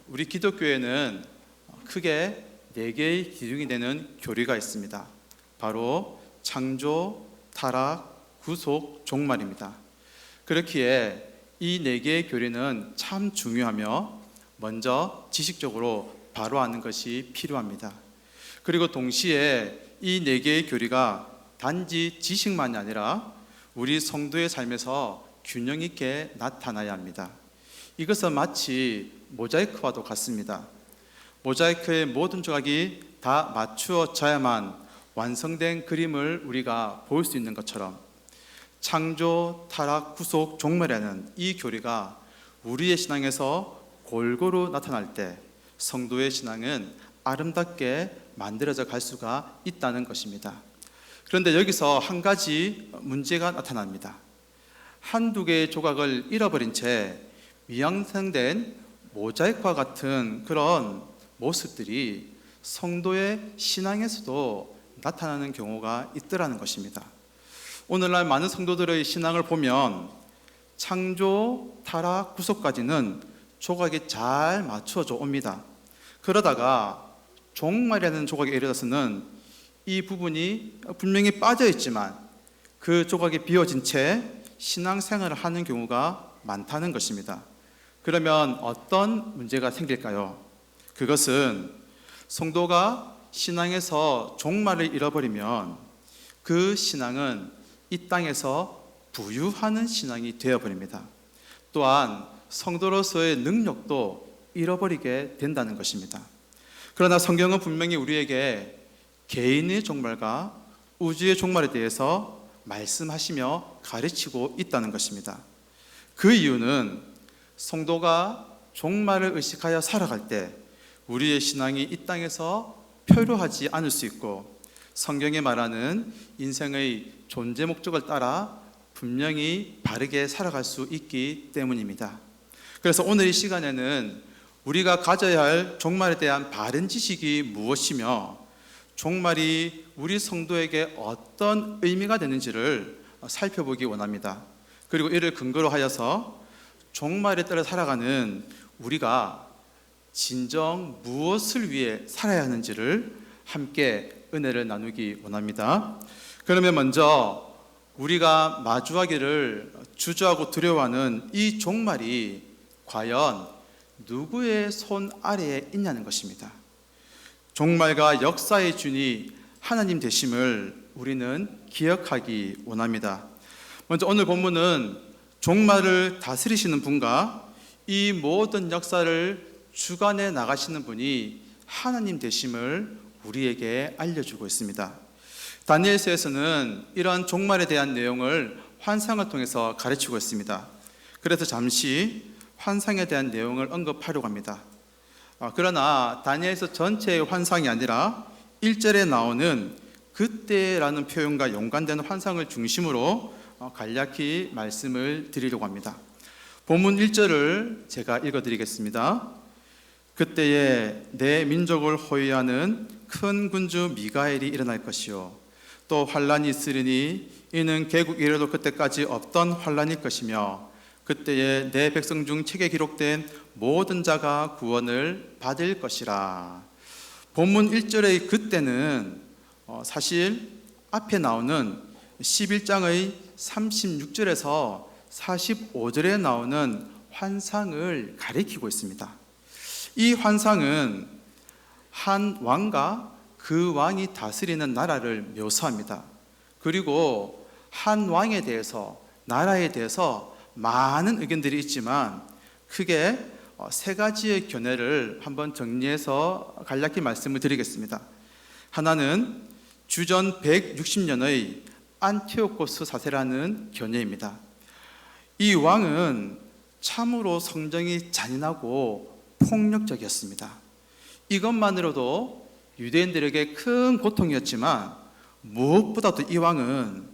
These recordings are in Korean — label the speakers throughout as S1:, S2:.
S1: 우리 기독교에는 크게 4개의 기둥이 되는 교리가 있습니다. 바로 창조, 타락, 구속, 종말입니다. 그렇기에 이 4개의 교리는 참 중요하며 먼저 지식적으로 바로 아는 것이 필요합니다. 그리고 동시에 이 4개의 교리가 단지 지식만이 아니라 우리 성도의 삶에서 균형 있게 나타나야 합니다. 이것은 마치 모자이크와도 같습니다. 모자이크의 모든 조각이 다 맞추어져야만 완성된 그림을 우리가 볼 수 있는 것처럼 창조, 타락, 구속, 종말이라는 이 교리가 우리의 신앙에서 골고루 나타날 때 성도의 신앙은 아름답게 만들어져 갈 수가 있다는 것입니다. 그런데 여기서 한 가지 문제가 나타납니다. 한두 개의 조각을 잃어버린 채 미완성된 모자이크와 같은 그런 모습들이 성도의 신앙에서도 나타나는 경우가 있더라는 것입니다. 오늘날 많은 성도들의 신앙을 보면 창조, 타락, 구속까지는 조각이 잘 맞춰져 옵니다. 그러다가 종말이라는 조각에 이르러서는 이 부분이 분명히 빠져 있지만 그 조각이 비어진 채 신앙생활을 하는 경우가 많다는 것입니다. 그러면 어떤 문제가 생길까요? 그것은 성도가 신앙에서 종말을 잃어버리면 그 신앙은 이 땅에서 부유하는 신앙이 되어버립니다. 또한 성도로서의 능력도 잃어버리게 된다는 것입니다. 그러나 성경은 분명히 우리에게 개인의 종말과 우주의 종말에 대해서 말씀하시며 가르치고 있다는 것입니다. 그 이유는 성도가 종말을 의식하여 살아갈 때 우리의 신앙이 이 땅에서 표류하지 않을 수 있고 성경에 말하는 인생의 존재 목적을 따라 분명히 바르게 살아갈 수 있기 때문입니다. 그래서 오늘 이 시간에는 우리가 가져야 할 종말에 대한 바른 지식이 무엇이며 종말이 우리 성도에게 어떤 의미가 되는지를 살펴보기 원합니다. 그리고 이를 근거로 하여서 종말에 따라 살아가는 우리가 진정 무엇을 위해 살아야 하는지를 함께 은혜를 나누기 원합니다. 그러면 먼저 우리가 마주하기를 주저하고 두려워하는 이 종말이 과연 누구의 손 아래에 있냐는 것입니다. 종말과 역사의 주인이 하나님 되심을 우리는 기억하기 원합니다. 먼저 오늘 본문은 종말을 다스리시는 분과 이 모든 역사를 주관해 나가시는 분이 하나님 되심을 우리에게 알려주고 있습니다. 다니엘서에서는 이런 종말에 대한 내용을 환상을 통해서 가르치고 있습니다. 그래서 잠시 환상에 대한 내용을 언급하려고 합니다. 그러나 다니엘서 전체의 환상이 아니라 1절에 나오는 그때라는 표현과 연관되는 환상을 중심으로 간략히 말씀을 드리려고 합니다. 본문 1절을 제가 읽어드리겠습니다. 그때에 내 민족을 호위하는 큰 군주 미가엘이 일어날 것이요 또 환란이 있으리니 이는 개국 이래로 그때까지 없던 환란일 것이며 그때에 내 백성 중 책에 기록된 모든 자가 구원을 받을 것이라. 본문 1절의 그때는 사실 앞에 나오는 11장의 36절에서 45절에 나오는 환상을 가리키고 있습니다. 이 환상은 한 왕과 그 왕이 다스리는 나라를 묘사합니다. 그리고 한 왕에 대해서, 나라에 대해서 많은 의견들이 있지만 크게 3가지의 견해를 한번 정리해서 간략히 말씀을 드리겠습니다. 하나는 주전 160년의 안티오코스 4세라는 견해입니다. 이 왕은 참으로 성정이 잔인하고 폭력적이었습니다. 이것만으로도 유대인들에게 큰 고통이었지만 무엇보다도 이 왕은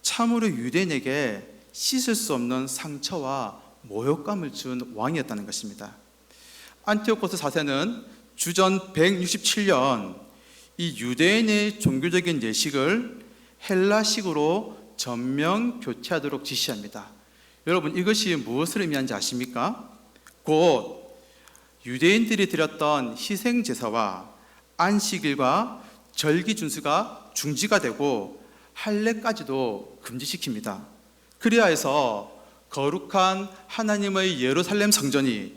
S1: 참으로 유대인에게 씻을 수 없는 상처와 모욕감을 준 왕이었다는 것입니다. 안티오코스 4세는 주전 167년 이 유대인의 종교적인 예식을 헬라식으로 전면 교체하도록 지시합니다. 여러분, 이것이 무엇을 의미하는지 아십니까? 곧 유대인들이 드렸던 희생 제사와 안식일과 절기 준수가 중지가 되고 할례까지도 금지시킵니다. 그리하 해서 거룩한 하나님의 예루살렘 성전이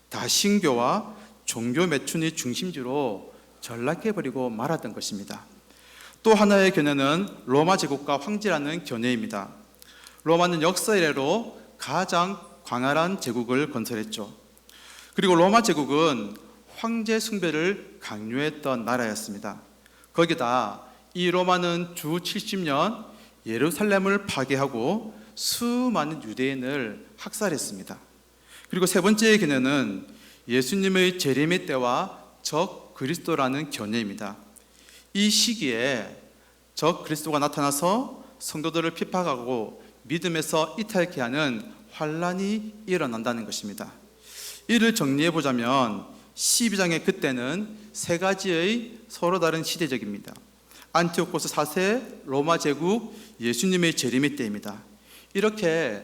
S1: 다신교와 종교 매춘의 중심지로 전락해버리고 말았던 것입니다. 또 하나의 견해는 로마 제국과 황제라는 견해입니다. 로마는 역사 이래로 가장 광활한 제국을 건설했죠. 그리고 로마 제국은 황제 숭배를 강요했던 나라였습니다. 거기다 이 로마는 주 70년 예루살렘을 파괴하고 수많은 유대인을 학살했습니다. 그리고 세 번째 견해는 예수님의 재림의 때와 적 그리스도라는 견해입니다. 이 시기에 적 그리스도가 나타나서 성도들을 핍박하고 믿음에서 이탈케 하는 환란이 일어난다는 것입니다. 이를 정리해 보자면 12장의 그때는 세 가지의 서로 다른 시대적입니다. 안티오코스 4세, 로마 제국, 예수님의 재림의 때입니다. 이렇게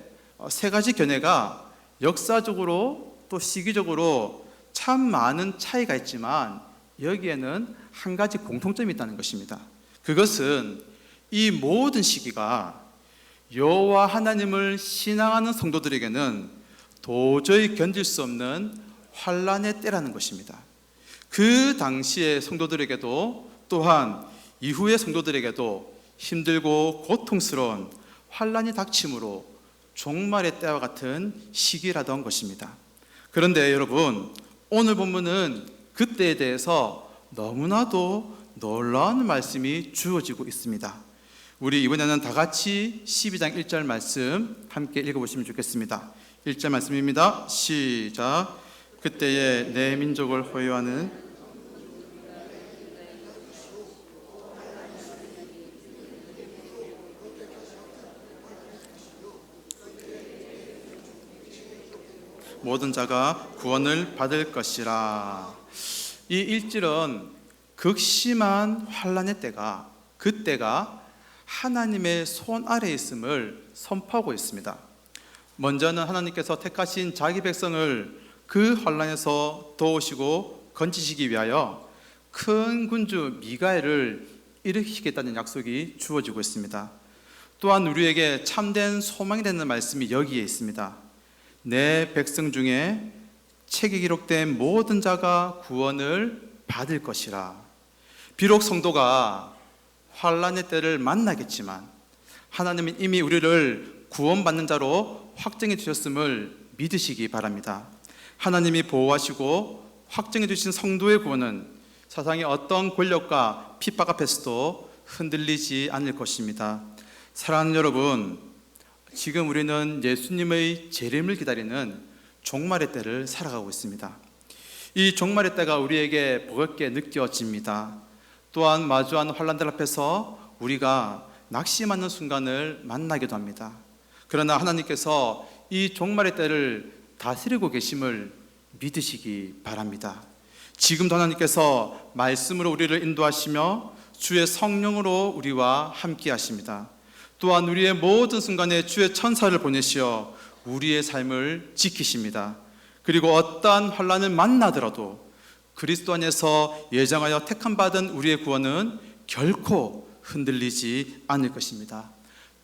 S1: 세 가지 견해가 역사적으로 또 시기적으로 참 많은 차이가 있지만 여기에는 한 가지 공통점이 있다는 것입니다. 그것은 이 모든 시기가 여호와 하나님을 신앙하는 성도들에게는 도저히 견딜 수 없는 환란의 때라는 것입니다. 그 당시의 성도들에게도 또한 이후의 성도들에게도 힘들고 고통스러운 환란이 닥침으로 종말의 때와 같은 시기라던 것입니다. 그런데 여러분, 오늘 본문은 그때에 대해서 너무나도 놀라운 말씀이 주어지고 있습니다. 우리 이번에는 다 같이 12장 1절 말씀 함께 읽어보시면 좋겠습니다. 1절 말씀입니다. 시작. 그때에 내 민족을 호위하는 모든 자가 구원을 받을 것이라. 이 1절은 극심한 환란의 때가, 그때가 하나님의 손 아래에 있음을 선포하고 있습니다. 먼저는 하나님께서 택하신 자기 백성을 그 환란에서 도우시고 건지시기 위하여 큰 군주 미가엘을 일으키겠다는 약속이 주어지고 있습니다. 또한 우리에게 참된 소망이 되는 말씀이 여기에 있습니다. 내 백성 중에 책에 기록된 모든 자가 구원을 받을 것이라. 비록 성도가 환란의 때를 만나겠지만 하나님은 이미 우리를 구원받는 자로 확정해 주셨음을 믿으시기 바랍니다. 하나님이 보호하시고 확정해 주신 성도의 구원은 세상의 어떤 권력과 핍박 앞에서도 흔들리지 않을 것입니다. 사랑하는 여러분, 지금 우리는 예수님의 재림을 기다리는 종말의 때를 살아가고 있습니다. 이 종말의 때가 우리에게 버겁게 느껴집니다. 또한 마주하는 환란들 앞에서 우리가 낙심하는 순간을 만나기도 합니다. 그러나 하나님께서 이 종말의 때를 다스리고 계심을 믿으시기 바랍니다. 지금도 하나님께서 말씀으로 우리를 인도하시며 주의 성령으로 우리와 함께 하십니다. 또한 우리의 모든 순간에 주의 천사를 보내시어 우리의 삶을 지키십니다. 그리고 어떠한 환란을 만나더라도 그리스도 안에서 예정하여 택함받은 우리의 구원은 결코 흔들리지 않을 것입니다.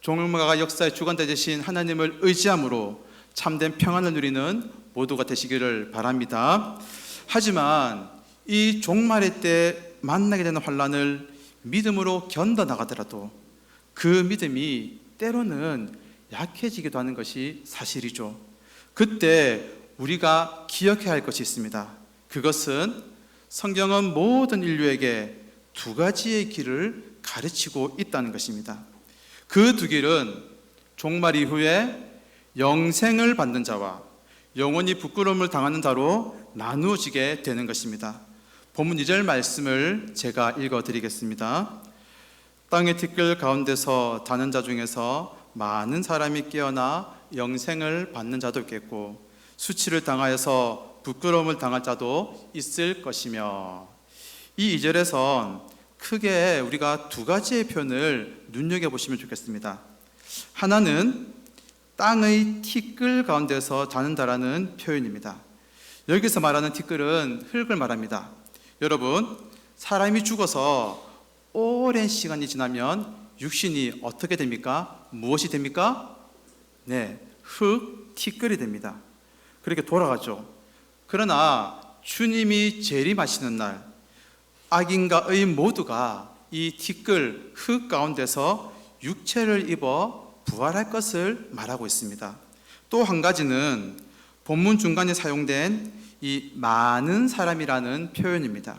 S1: 종말과 역사의 주관자 되신 하나님을 의지함으로 참된 평안을 누리는 모두가 되시기를 바랍니다. 하지만 이 종말의 때 만나게 되는 환란을 믿음으로 견뎌나가더라도 그 믿음이 때로는 약해지기도 하는 것이 사실이죠. 그때 우리가 기억해야 할 것이 있습니다. 그것은 성경은 모든 인류에게 두 가지의 길을 가르치고 있다는 것입니다. 그 두 길은 종말 이후에 영생을 받는 자와 영원히 부끄러움을 당하는 자로 나누어지게 되는 것입니다. 본문 2절 말씀을 제가 읽어드리겠습니다. 땅의 티끌 가운데서 자는 자 중에서 많은 사람이 깨어나 영생을 받는 자도 있겠고 수치를 당하여서 부끄러움을 당할 자도 있을 것이며, 이 2절에선 크게 우리가 두 가지의 표현을 눈여겨보시면 좋겠습니다. 하나는 땅의 티끌 가운데서 자는다라는 표현입니다. 여기서 말하는 티끌은 흙을 말합니다. 여러분, 사람이 죽어서 오랜 시간이 지나면 육신이 어떻게 됩니까? 무엇이 됩니까? 네, 흙, 티끌이 됩니다. 그렇게 돌아가죠. 그러나 주님이 재림하시는 날, 악인과 의인 모두가 이 티끌, 흙 가운데서 육체를 입어 부활할 것을 말하고 있습니다. 또 한 가지는 본문 중간에 사용된 이 많은 사람이라는 표현입니다.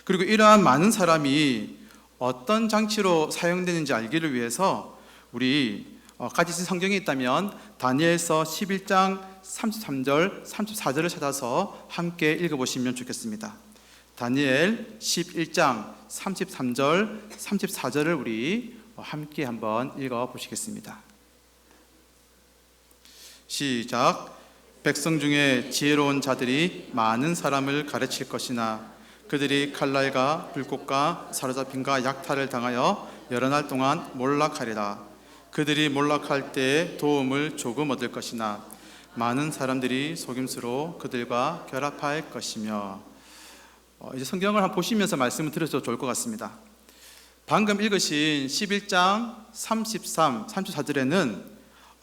S1: 그리고 이러한 많은 사람이 어떤 장치로 사용되는지 알기를 위해서 우리 가지신 성경이 있다면 다니엘서 11장 33절, 34절을 찾아서 함께 읽어보시면 좋겠습니다. 다니엘 11장 33절, 34절을 우리 함께 한번 읽어보시겠습니다. 시작. 백성 중에 지혜로운 자들이 많은 사람을 가르칠 것이나 그들이 칼날과 불꽃과 사로잡힘과 약탈을 당하여 여러 날 동안 몰락하리라. 그들이 몰락할 때에 도움을 조금 얻을 것이나 많은 사람들이 속임수로 그들과 결합할 것이며. 이제 성경을 한번 보시면서 말씀을 들으셔도 좋을 것 같습니다. 방금 읽으신 11장 33, 34절에는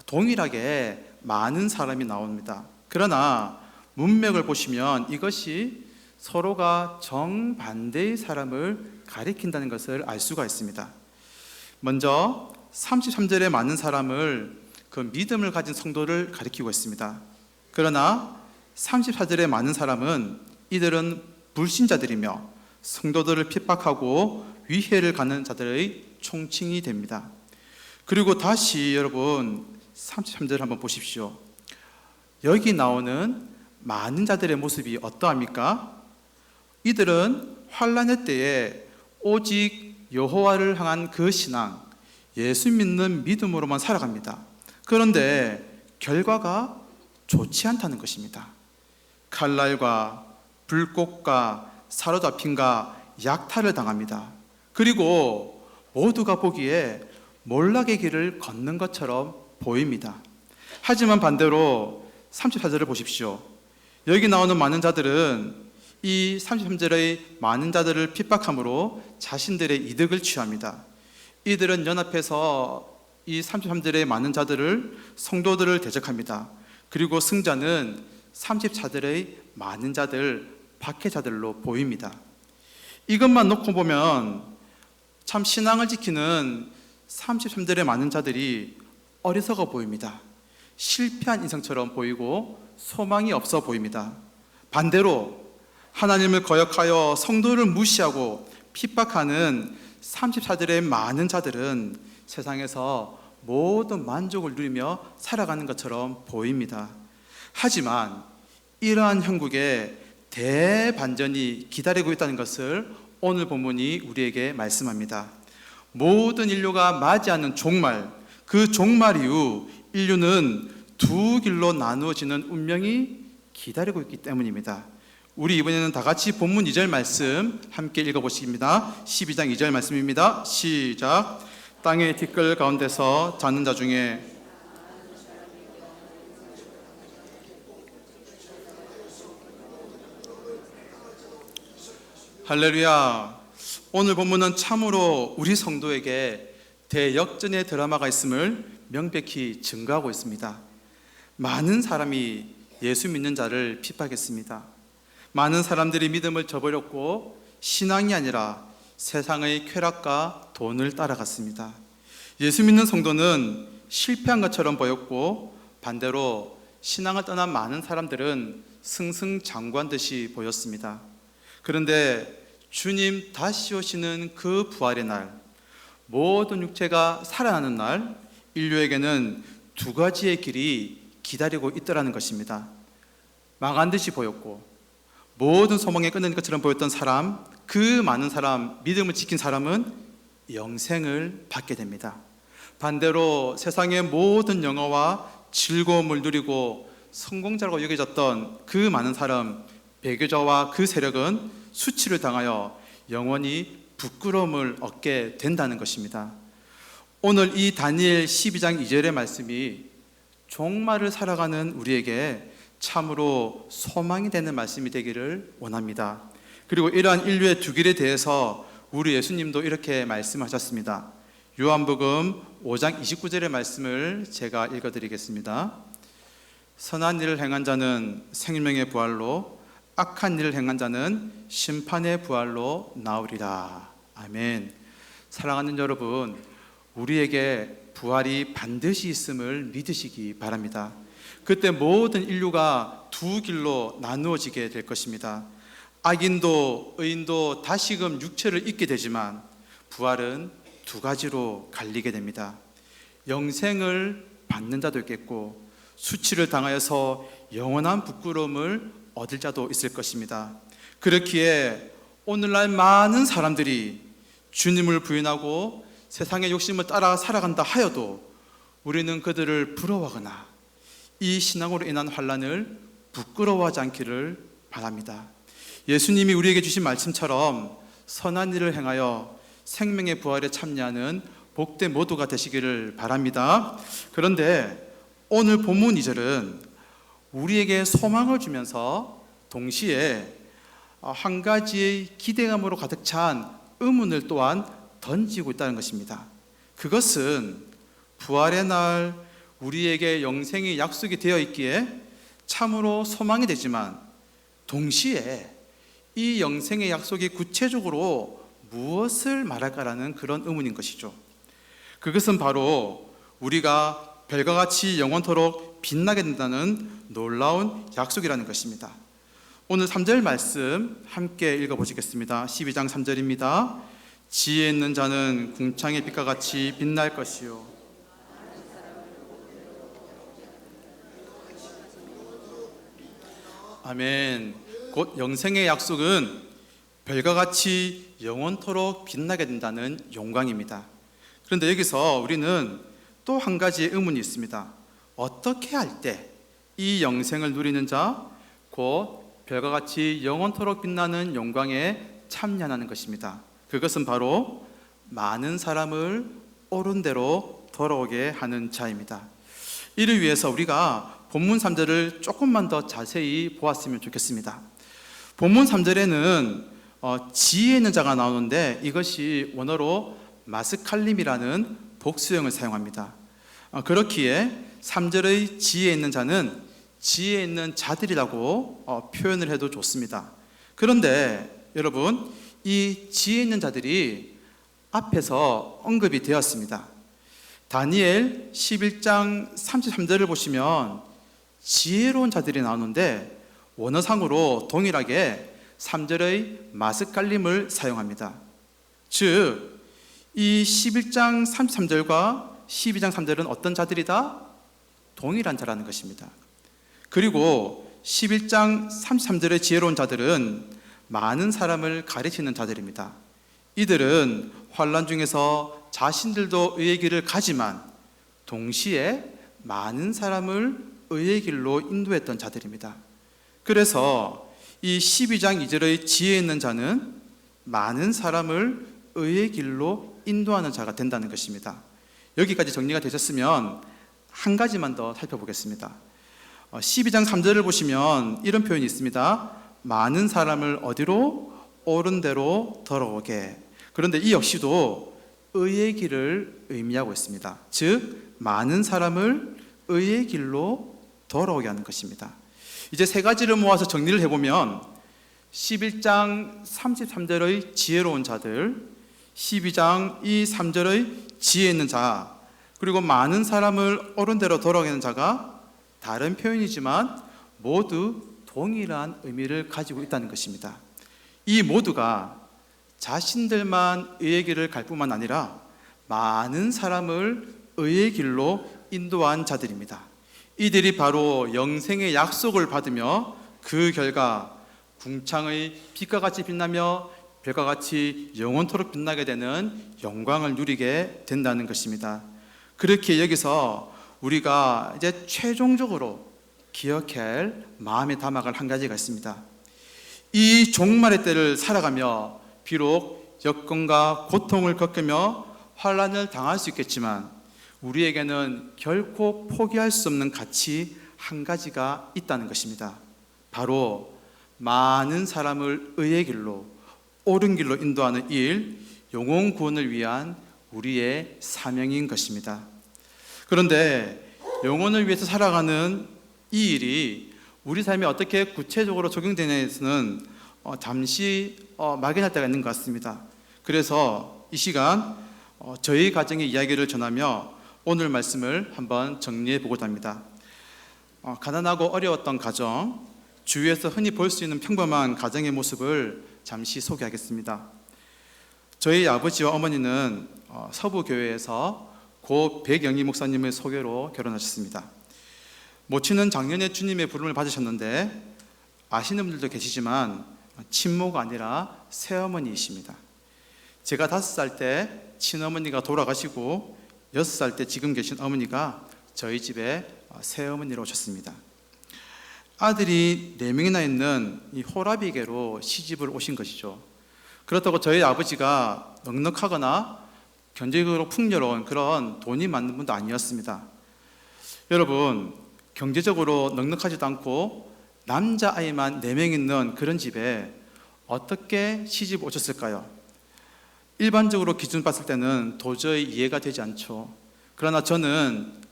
S1: 동일하게 많은 사람이 나옵니다. 그러나 문맥을 보시면 이것이 서로가 정반대의 사람을 가리킨다는 것을 알 수가 있습니다. 먼저 33절에 많은 사람을 그 믿음을 가진 성도를 가리키고 있습니다. 그러나 34절에 많은 사람은 이들은 불신자들이며 성도들을 핍박하고 위해를 가는 자들의 총칭이 됩니다. 그리고 다시 여러분 33절 한번 보십시오. 여기 나오는 많은 자들의 모습이 어떠합니까? 이들은 환난의 때에 오직 여호와를 향한 그 신앙, 예수 믿는 믿음으로만 살아갑니다. 그런데 결과가 좋지 않다는 것입니다. 칼날과 불꽃과 사로잡힘과 약탈을 당합니다. 그리고 모두가 보기에 몰락의 길을 걷는 것처럼 보입니다. 하지만 반대로 34절을 보십시오. 여기 나오는 많은 자들은 이 33절의 많은 자들을 핍박함으로 자신들의 이득을 취합니다. 이들은 연합해서 이 33절의 많은 자들을, 성도들을 대적합니다. 그리고 승자는 34절의 많은 자들, 박해자들로 보입니다. 이것만 놓고 보면 참 신앙을 지키는 33절의 많은 자들이 어리석어 보입니다. 실패한 인생처럼 보이고 소망이 없어 보입니다. 반대로 하나님을 거역하여 성도를 무시하고 핍박하는 34절의 많은 자들은 세상에서 모든 만족을 누리며 살아가는 것처럼 보입니다. 하지만 이러한 형국에 대반전이 기다리고 있다는 것을 오늘 본문이 우리에게 말씀합니다. 모든 인류가 맞이하는 종말, 그 종말 이후 인류는 두 길로 나누어지는 운명이 기다리고 있기 때문입니다. 우리 이번에는 다 같이 본문 2절 말씀 함께 읽어보십니다. 12장 2절 말씀입니다. 시작. 땅의 티끌 가운데서 자는 자 중에 할렐루야. 오늘 본문은 참으로 우리 성도에게 대역전의 드라마가 있음을 명백히 증거하고 있습니다. 많은 사람이 예수 믿는 자를 핍박했습니다. 많은 사람들이 믿음을 저버렸고 신앙이 아니라 세상의 쾌락과 돈을 따라갔습니다. 예수 믿는 성도는 실패한 것처럼 보였고 반대로 신앙을 떠난 많은 사람들은 승승장구한 듯이 보였습니다. 그런데 주님 다시 오시는 그 부활의 날, 모든 육체가 살아나는 날, 인류에게는 두 가지의 길이 기다리고 있더라는 것입니다. 망한 듯이 보였고 모든 소망이 끝낸 것처럼 보였던 사람, 그 많은 사람, 믿음을 지킨 사람은 영생을 받게 됩니다. 반대로 세상의 모든 영화와 즐거움을 누리고 성공자라고 여겨졌던 그 많은 사람, 배교자와 그 세력은 수치를 당하여 영원히 부끄러움을 얻게 된다는 것입니다. 오늘 이 다니엘 12장 2절의 말씀이 종말을 살아가는 우리에게 참으로 소망이 되는 말씀이 되기를 원합니다. 그리고 이러한 인류의 두 길에 대해서 우리 예수님도 이렇게 말씀하셨습니다. 요한복음 5장 29절의 말씀을 제가 읽어드리겠습니다. 선한 일을 행한 자는 생명의 부활로, 악한 일을 행한 자는 심판의 부활로 나오리라. 아멘. 사랑하는 여러분, 우리에게 부활이 반드시 있음을 믿으시기 바랍니다. 그때 모든 인류가 두 길로 나누어지게 될 것입니다. 악인도 의인도 다시금 육체를 입게 되지만 부활은 두 가지로 갈리게 됩니다. 영생을 받는 자도 있겠고 수치를 당하여서 영원한 부끄러움을 얻을 자도 있을 것입니다. 그렇기에 오늘날 많은 사람들이 주님을 부인하고 세상의 욕심을 따라 살아간다 하여도 우리는 그들을 부러워하거나 이 신앙으로 인한 환난을 부끄러워하지 않기를 바랍니다. 예수님이 우리에게 주신 말씀처럼 선한 일을 행하여 생명의 부활에 참여하는 복된 모두가 되시기를 바랍니다. 그런데 오늘 본문 2절은 우리에게 소망을 주면서 동시에 한 가지의 기대감으로 가득 찬 의문을 또한 던지고 있다는 것입니다. 그것은 부활의 날 우리에게 영생이 약속이 되어 있기에 참으로 소망이 되지만 동시에 이 영생의 약속이 구체적으로 무엇을 말할까라는 그런 의문인 것이죠. 그것은 바로 우리가 별과 같이 영원토록 빛나게 된다는 놀라운 약속이라는 것입니다. 오늘 3절 말씀 함께 읽어보시겠습니다. 12장 3절입니다. 지혜 있는 자는 궁창의 빛과 같이 빛날 것이요. 아멘. 곧 영생의 약속은 별과 같이 영원토록 빛나게 된다는 영광입니다. 그런데 여기서 우리는 또 한 가지의 의문이 있습니다. 어떻게 할 때 이 영생을 누리는 자, 곧 별과 같이 영원토록 빛나는 영광에 참여하는 것입니다. 그것은 바로 많은 사람을 옳은 대로 돌아오게 하는 자입니다. 이를 위해서 우리가 본문 3절을 조금만 더 자세히 보았으면 좋겠습니다. 본문 3절에는 지혜 있는 자가 나오는데 이것이 원어로 마스칼림이라는 복수형을 사용합니다. 그렇기에 3절의 지혜 있는 자는 지혜 있는 자들이라고 표현을 해도 좋습니다. 그런데 여러분, 이 지혜 있는 자들이 앞에서 언급이 되었습니다. 다니엘 11장 33절을 보시면 지혜로운 자들이 나오는데 원어상으로 동일하게 3절의 마스칼림을 사용합니다. 즉, 이 11장 33절과 12장 3절은 어떤 자들이다? 동일한 자라는 것입니다. 그리고 11장 33절의 지혜로운 자들은 많은 사람을 가르치는 자들입니다. 이들은 환난 중에서 자신들도 의의 길을 가지만 동시에 많은 사람을 의의 길로 인도했던 자들입니다. 그래서 이 12장 2절의 지혜 있는 자는 많은 사람을 의의 길로 인도하는 자가 된다는 것입니다. 여기까지 정리가 되셨으면 한 가지만 더 살펴보겠습니다. 12장 3절을 보시면 이런 표현이 있습니다. 많은 사람을 어디로? 옳은 대로 돌아오게. 그런데 이 역시도 의의 길을 의미하고 있습니다. 즉, 많은 사람을 의의 길로 돌아오게 하는 것입니다. 이제 세 가지를 모아서 정리를 해보면 11장 33절의 지혜로운 자들, 12장 이 3절의 지혜 있는 자, 그리고 많은 사람을 옳은 대로 돌아오게 하는 자가 다른 표현이지만 모두 동일한 의미를 가지고 있다는 것입니다. 이 모두가 자신들만 의의 길을 갈 뿐만 아니라 많은 사람을 의의 길로 인도한 자들입니다. 이들이 바로 영생의 약속을 받으며 그 결과 궁창의 빛과 같이 빛나며 별과 같이 영원토록 빛나게 되는 영광을 누리게 된다는 것입니다. 그렇게 여기서 우리가 이제 최종적으로 기억할 마음에 담아갈 한 가지가 있습니다. 이 종말의 때를 살아가며 비록 여건과 고통을 겪으며 환난을 당할 수 있겠지만 우리에게는 결코 포기할 수 없는 가치 한 가지가 있다는 것입니다. 바로 많은 사람을 의의 길로, 옳은 길로 인도하는 일, 영혼 구원을 위한 우리의 사명인 것입니다. 그런데 영혼을 위해서 살아가는 이 일이 우리 삶에 어떻게 구체적으로 적용되냐에서는 잠시 막연할 때가 있는 것 같습니다. 그래서 이 시간 저희 가정의 이야기를 전하며 오늘 말씀을 한번 정리해 보고자 합니다. 가난하고 어려웠던 가정, 주위에서 흔히 볼 수 있는 평범한 가정의 모습을 잠시 소개하겠습니다. 저희 아버지와 어머니는 서부교회에서 고 백영희 목사님의 소개로 결혼하셨습니다. 모친은 작년에 주님의 부름을 받으셨는데 아시는 분들도 계시지만 친모가 아니라 새어머니이십니다. 제가 5살 때 친어머니가 돌아가시고 6살 때 지금 계신 어머니가 저희 집에 새어머니로 오셨습니다. 아들이 4명이나 있는 이 호라비계로 시집을 오신 것이죠. 그렇다고 저희 아버지가 넉넉하거나 경제적으로 풍요로운 그런 돈이 많은 분도 아니었습니다. 여러분, 경제적으로 넉넉하지도 않고 남자아이만 4명 있는 그런 집에 어떻게 시집 오셨을까요? 일반적으로 기준 봤을 때는 도저히 이해가 되지 않죠. 그러나 저는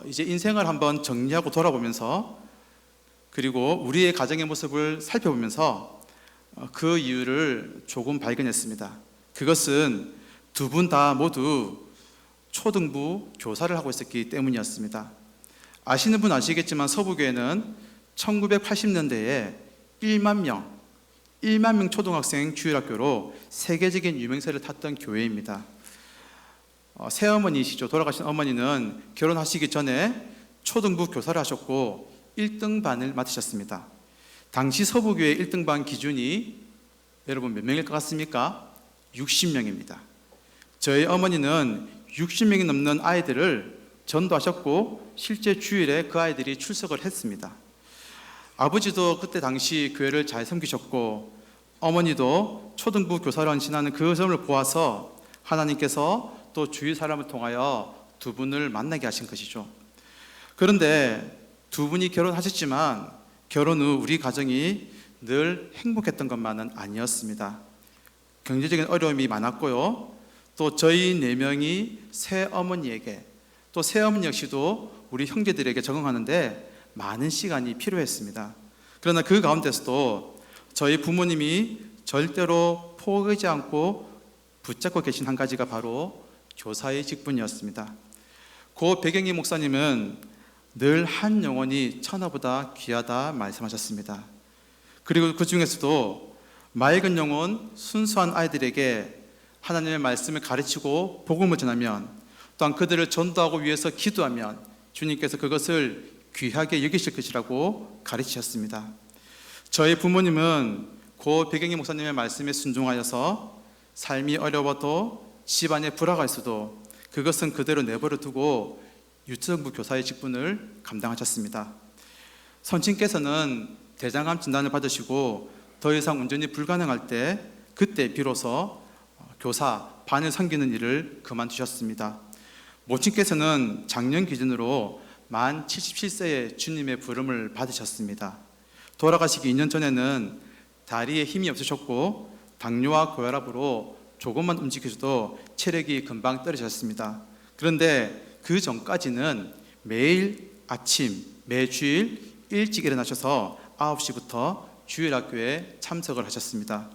S1: 이제 인생을 한번 정리하고 돌아보면서, 그리고 우리의 가정의 모습을 살펴보면서 그 이유를 조금 발견했습니다. 그것은 두 분 다 모두 초등부 교사를 하고 있었기 때문이었습니다. 아시는 분 아시겠지만 서부교회는 1980년대에 1만 명 초등학생 주일학교로 세계적인 유명세를 탔던 교회입니다. 새어머니시죠. 돌아가신 어머니는 결혼하시기 전에 초등부 교사를 하셨고 1등반을 맡으셨습니다. 당시 서부교회 1등반 기준이 여러분 몇 명일 것 같습니까? 60명입니다. 저희 어머니는 60명이 넘는 아이들을 전도하셨고 실제 주일에 그 아이들이 출석을 했습니다. 아버지도 그때 당시 교회를 잘 섬기셨고 어머니도 초등부 교사로 헌신하는 그 점을 보아서 하나님께서 또 주위 사람을 통하여 두 분을 만나게 하신 것이죠. 그런데 두 분이 결혼하셨지만 결혼 후 우리 가정이 늘 행복했던 것만은 아니었습니다. 경제적인 어려움이 많았고요. 또 저희 4명이 새어머니에게, 또 새어머니 역시도 우리 형제들에게 적응하는데 많은 시간이 필요했습니다. 그러나 그 가운데서도 저희 부모님이 절대로 포기하지 않고 붙잡고 계신 한 가지가 바로 교사의 직분이었습니다. 고 백영희 목사님은 늘 한 영혼이 천하보다 귀하다 말씀하셨습니다. 그리고 그 중에서도 맑은 영혼, 순수한 아이들에게 하나님의 말씀을 가르치고 복음을 전하면, 또한 그들을 전도하고 위해서 기도하면 주님께서 그것을 귀하게 여기실 것이라고 가르치셨습니다. 저희 부모님은 고 백영희 목사님의 말씀에 순종하여서 삶이 어려워도 집안에 불화가 있어도 그것은 그대로 내버려 두고 유초등부 교사의 직분을 감당하셨습니다. 선친께서는 대장암 진단을 받으시고 더 이상 운전이 불가능할 때 그때 비로소 교사 반을 섬기는 일을 그만두셨습니다. 모친께서는 작년 기준으로 만 77세에 주님의 부름을 받으셨습니다. 돌아가시기 2년 전에는 다리에 힘이 없으셨고 당뇨와 고혈압으로 조금만 움직여도 체력이 금방 떨어졌습니다. 그런데 그 전까지는 매일 아침, 매주일 일찍 일어나셔서 9시부터 주일학교에 참석을 하셨습니다.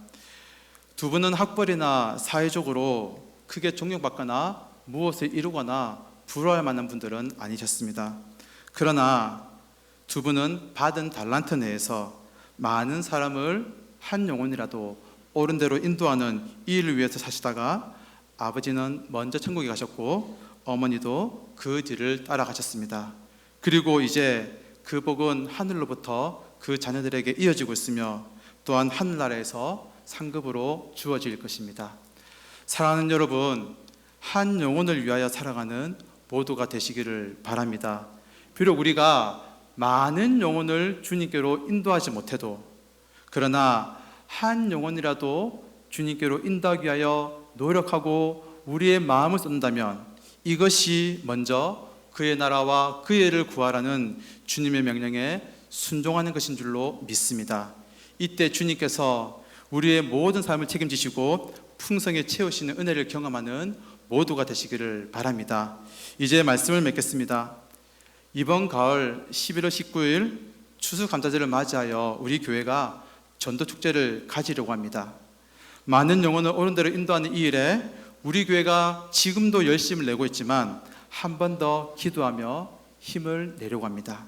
S1: 두 분은 학벌이나 사회적으로 크게 존경받거나 무엇을 이루거나 부러워할 만한 분들은 아니셨습니다. 그러나 두 분은 받은 달란트 내에서 많은 사람을 한 영혼이라도 옳은 대로 인도하는 이 일을 위해서 사시다가 아버지는 먼저 천국에 가셨고 어머니도 그 뒤를 따라가셨습니다. 그리고 이제 그 복은 하늘로부터 그 자녀들에게 이어지고 있으며 또한 하늘나라에서 상급으로 주어질 것입니다. 사랑하는 여러분, 한 영혼을 위하여 살아가는 모두가 되시기를 바랍니다. 비록 우리가 많은 영혼을 주님께로 인도하지 못해도, 그러나 한 영혼이라도 주님께로 인도하기 위하여 노력하고 우리의 마음을 쏟는다면 이것이 먼저 그의 나라와 그의 의를 구하라는 주님의 명령에 순종하는 것인 줄로 믿습니다. 이때 주님께서 우리의 모든 삶을 책임지시고 풍성히 채우시는 은혜를 경험하는 모두가 되시기를 바랍니다. 이제 말씀을 맺겠습니다. 이번 가을 11월 19일 추수감사절을 맞이하여 우리 교회가 전도축제를 가지려고 합니다. 많은 영혼을 옳은 대로 인도하는 이 일에 우리 교회가 지금도 열심을 내고 있지만 한 번 더 기도하며 힘을 내려고 합니다.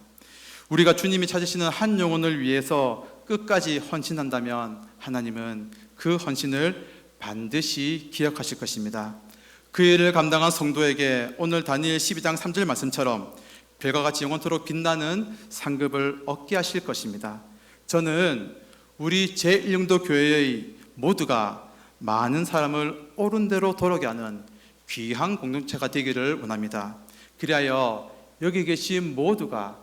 S1: 우리가 주님이 찾으시는 한 영혼을 위해서 끝까지 헌신한다면 하나님은 그 헌신을 반드시 기억하실 것입니다. 그 일을 감당한 성도에게 오늘 다니엘 12장 3절 말씀처럼 별과 같이 영원토록 빛나는 상급을 얻게 하실 것입니다. 저는 우리 제1영도 교회의 모두가 많은 사람을 옳은 대로 돌아오게 하는 귀한 공동체가 되기를 원합니다. 그리하여 여기 계신 모두가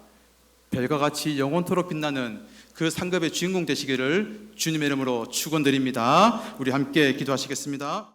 S1: 별과 같이 영원토록 빛나는 그 상급의 주인공 되시기를 주님의 이름으로 축원드립니다. 우리 함께 기도하시겠습니다.